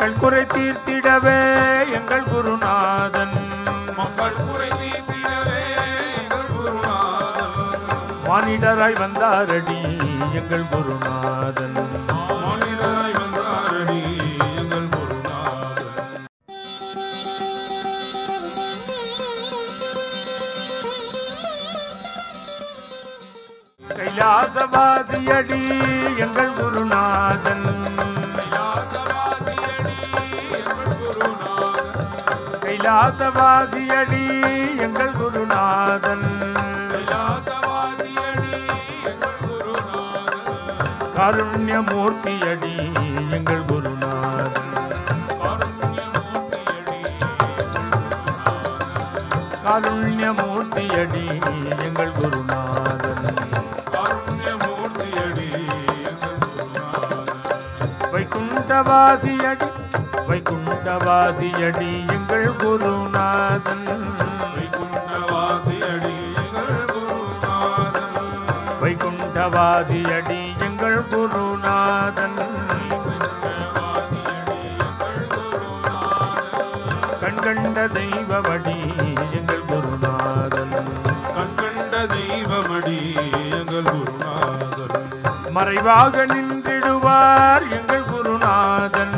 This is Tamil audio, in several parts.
மக்கள் குறை தீர்த்திடவே எங்கள் குருநாதன் மானிடராய் வந்தாரடி எங்கள் குருநாதன் கைலாசவாசியடி எங்கள் குருநாதன் கைலாசவாசியடி எங்கள் குருநாதன் காருண்யமூர்த்தியடி எங்கள் குருநாதன் காருண்யமூர்த்தியடி எங்கள் குருநாதன் வைகுண்டவாசியடி வைகுண்டவாசியடி எங்கள் குருநாதன் வைகுண்டவாசியடி எங்கள் குருநாதன் கண்கண்ட தெய்வமடி எங்கள் குருநாதன் கண்கண்ட தெய்வமடி எங்கள் குருநாதன் மறைவாக நின்றிடுவார் எங்கள் குருநாதன்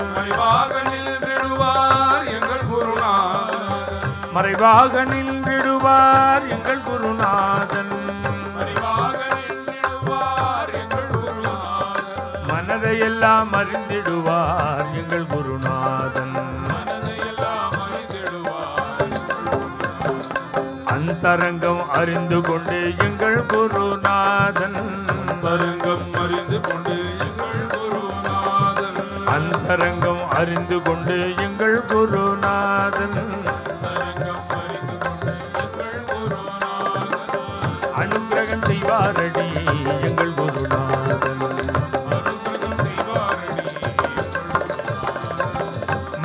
மறைவாக நின்றிடுவார் எங்கள் குருநாதன் மறைவாக நின்றிடுவார் எங்கள் குருநாதன் மறைவாக நின்றிடுவார் எங்கள் குருநாதன் மனதையெல்லாம் அறிந்திடுவார் எங்கள் குருநாதன் மனதையெல்லாம் அறிந்திடுவார் அந்தரங்கம் அறிந்து கொண்டு எங்கள் குருநாதன் அந்தரங்கம் அறிந்து கொண்டு எங்கள் குருநாதன் அந்தரங்கம் அறிந்து கொண்டு எங்கள் குருநாதன் அந்தரங்கம் அறிந்து கொண்டு எங்கள் குருநாதன் அனுக்கிரகம் செய்வாரடி எங்கள் குருநாதன் அனுக்கிரகம் செய்வாரடி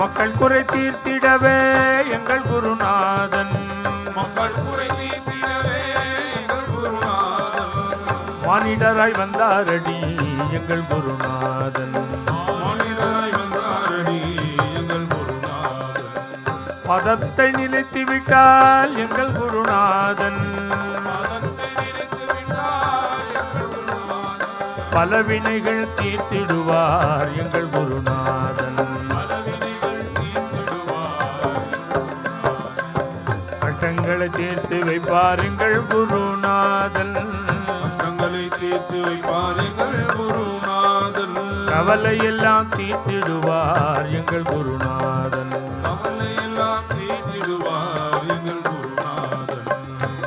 மக்கள் குறை தீர்த்திடவே எங்கள் குருநாதன் மக்கள் குறை தீர்த்திடவே எங்கள் குருநாதன் மானிடராய் வந்தாரடி எங்கள் குருநாதன் மானிடராய் வந்தாரடி எங்கள் குருநாதன் பதத்தை நிலைத்து விட்டால் எங்கள் குருநாதன் பாதத்தை நினைத்து விட்டார் எங்கள் குருநாதன் பலவினைகள் தீர்த்திடுவார் எங்கள் குருநாதன் பலவினைகள் தீர்த்திடுவார் கட்டங்களை தீர்த்து வைப்பார் எங்கள் குருநாதன் கஷ்டங்களை தீர்த்து வைப்பார் எங்கள் குருநாதன் கவலையெல்லாம் தீர்த்திடுவார் எங்கள் குருநாதன் கவலையெல்லாம் தீர்த்திடுவார் எங்கள் குருநாதன்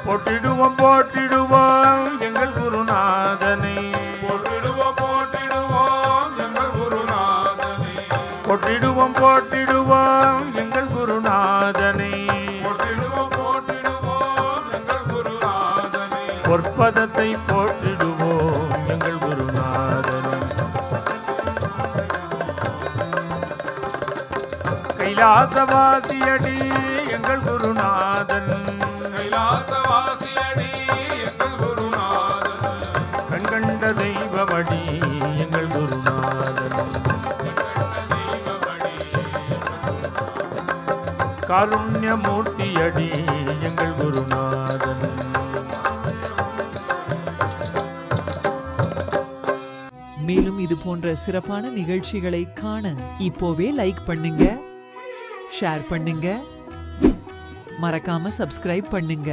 போற்றிடுவோம் போற்றிடுவோம் எங்கள் குருநாதனை போற்றிடுவோம் போற்றிடுவோம் எங்கள் குருநாதனை போற்றிடுவோம் போற்றிடுவோம் எங்கள் குருநாதனை போற்றிடுவோம் போற்றிடுவோம் எங்கள் குருநாதனை பொற்பதத்தை போற்றிடுவோம் எங்கள் குருநாதனை கைலாசவாசியடி எங்கள் குருநாதன் கைலாசவாசியடி எங்கள் குருநாதன் கண்கண்ட தெய்வமடி எங்கள் குருநாதன் தெய்வமடி காருண்யமூர்த்தியடி எங்கள் குருநாதன் மேலும் இது போன்ற சிறப்பான நிகழ்ச்சிகளை காண இப்போவே லைக் பண்ணுங்க, ஷேர் பண்ணுங்க, மறக்காம சப்ஸ்கிரைப் பண்ணுங்க.